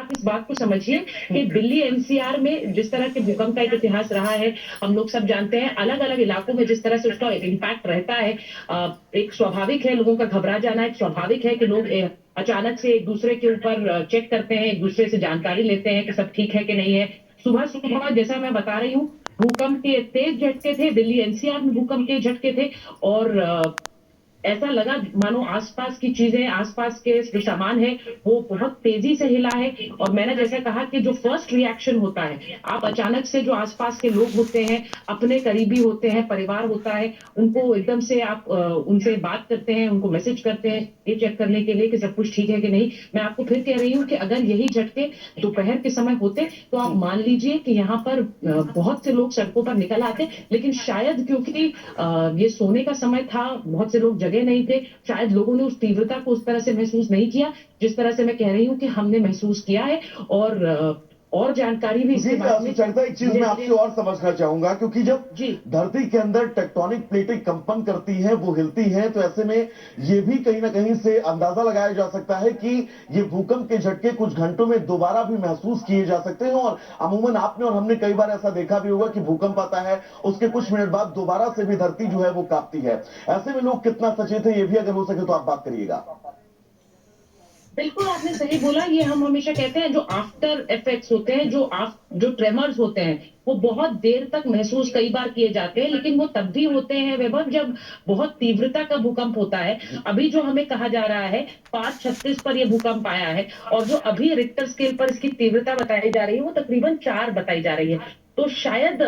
आप इस बात को समझिए कि दिल्ली एनसीआर में जिस तरह के भूकंप का एक इतिहास रहा है, हम लोग सब जानते हैं, अलग अलग इलाकों में जिस तरह से उसका इम्पैक्ट रहता है, एक स्वाभाविक है लोगों का घबरा जाना, एक स्वाभाविक है कि लोग अचानक से एक दूसरे के ऊपर चेक करते हैं, एक दूसरे से जानकारी लेते हैं कि सब ठीक है कि नहीं है। सुबह सुबह जैसा मैं बता रही हूँ, भूकंप के तेज झटके थे, दिल्ली एनसीआर में भूकंप के झटके थे, और ऐसा लगा मानो आसपास की चीजें, आसपास के जो सामान है वो बहुत तेजी से हिला है। और मैंने जैसे कहा कि जो फर्स्ट रिएक्शन होता है, आप अचानक से जो आसपास के लोग होते हैं, अपने करीबी होते हैं, परिवार होता है, उनको एकदम से आप उनसे बात करते हैं, उनको मैसेज करते हैं ये चेक करने के लिए कि सब कुछ ठीक है कि नहीं। मैं आपको फिर कह रही हूँ कि अगर यही झटके दोपहर के समय होते तो आप मान लीजिए कि यहाँ पर बहुत से लोग सड़कों पर निकल आते, लेकिन शायद क्योंकि ये सोने का समय था, बहुत से लोग जगह नहीं थे, शायद लोगों ने उस तीव्रता को उस तरह से महसूस नहीं किया जिस तरह से मैं कह रही हूँ कि हमने महसूस किया है। और जानकारी भी इसके बारे में सुचरिता, एक चीज मैं आपसे और समझना चाहूंगा, क्योंकि जब जी धरती के अंदर टेक्टोनिक प्लेटें कंपन करती हैं, वो हिलती हैं, तो ऐसे में ये भी कहीं ना कहीं से अंदाजा लगाया जा सकता है कि ये भूकंप के झटके कुछ घंटों में दोबारा भी महसूस किए जा सकते हैं। और अमूमन आपने और हमने कई बार ऐसा देखा भी होगा कि भूकंप आता है, उसके कुछ मिनट बाद दोबारा से भी धरती जो है वो कांपती है। ऐसे में लोग कितना सचेत है, ये भी अगर हो सके तो आप बात करिएगा। बिल्कुल आपने सही बोला। ये हम हमेशा कहते हैं जो आफ्टर इफेक्ट्स होते हैं, जो ट्रेमर्स होते हैं, वो बहुत देर तक महसूस कई बार किए जाते हैं, लेकिन वो तब भी होते हैं वैभव जब बहुत तीव्रता का भूकंप होता है। अभी जो हमें कहा जा रहा है 5:36 पर ये भूकंप आया है, और जो अभी रिक्टर स्केल पर इसकी तीव्रता बताई जा रही है वो तकरीबन 4 बताई जा रही है। तो शायद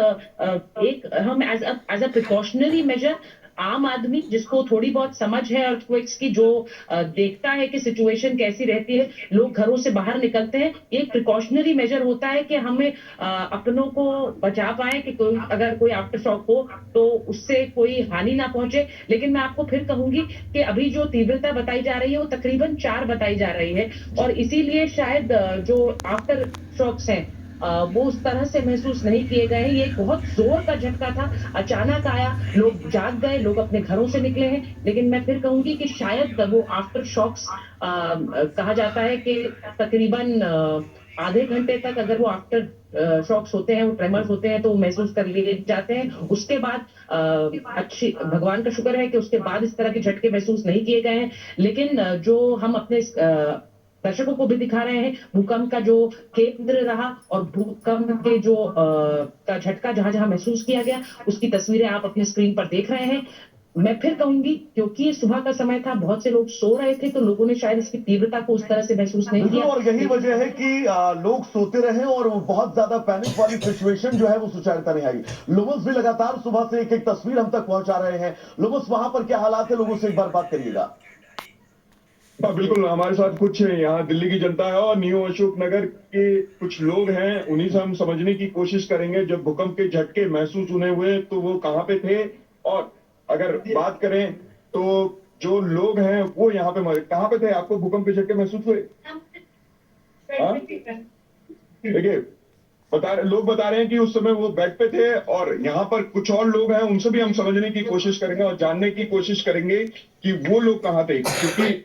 एक हम एज अ प्रिकॉशनरी मेजर, आम आदमी जिसको थोड़ी बहुत समझ है अर्थक्वेक्स की, जो देखता है कि सिचुएशन कैसी रहती है, लोग घरों से बाहर निकलते हैं, एक प्रिकॉशनरी मेजर होता है कि हमें अपनों को बचा पाए कि कोई अगर कोई आफ्टर शॉक हो तो उससे कोई हानि ना पहुंचे। लेकिन मैं आपको फिर कहूंगी कि अभी जो तीव्रता बताई जा रही है वो तकरीबन 4 बताई जा रही है, और इसीलिए शायद जो आफ्टर शॉक्स हैं वो उस तरह से महसूस नहीं किए गए हैं। ये एक बहुत जोर का झटका था, अचानक आया, लोग जाग गए, लोग अपने घरों से निकले हैं। लेकिन मैं फिर कहूंगी कि शायद वो आफ्टर शॉक्स कहा जाता है कि तकरीबन आधे घंटे तक अगर वो आफ्टर शॉक्स होते हैं, वो ट्रेमर्स होते हैं, तो वो महसूस कर लिए जाते हैं। उसके बाद अच्छी भगवान का शुक्र है कि उसके बाद इस तरह के झटके महसूस नहीं किए गए हैं। लेकिन जो हम अपने दर्शकों को भी दिखा रहे हैं, भूकंप का जो केंद्र रहा और भूकंप के जो का झटका जहां जहां महसूस किया गया, उसकी तस्वीरें आप अपनी स्क्रीन पर देख रहे हैं। मैं फिर कहूंगी क्योंकि ये सुबह का समय था, बहुत से लोग सो रहे थे, तो लोगों ने शायद इसकी तीव्रता को उस तरह से महसूस नहीं बिल्कुल, किया। और यही वजह है कि लोग सोते रहे और वो बहुत ज्यादा पैनिक वाली सिचुएशन जो है वो सुचारिता नहीं आई। लोमस भी लगातार सुबह से एक एक तस्वीर हम तक पहुंचा रहे हैं। लोमस, वहां पर क्या हालात है, लोगों से एक बार बात करिएगा। हाँ बिल्कुल, हमारे साथ कुछ यहाँ दिल्ली की जनता है और न्यू अशोक नगर के कुछ लोग हैं, उन्हीं से हम समझने की कोशिश करेंगे जब भूकंप के झटके महसूस उन्हें हुए तो वो कहाँ पे थे। और अगर बात करें तो जो लोग हैं वो यहाँ पे कहाँ पे थे, आपको भूकंप के झटके महसूस हुए? हाँ? देखिए, लोग बता रहे हैं कि उस समय वो बेड पे थे, और यहाँ पर कुछ और लोग हैं, उनसे भी हम समझने की कोशिश करेंगे और जानने की कोशिश करेंगे कि वो लोग कहाँ थे, क्योंकि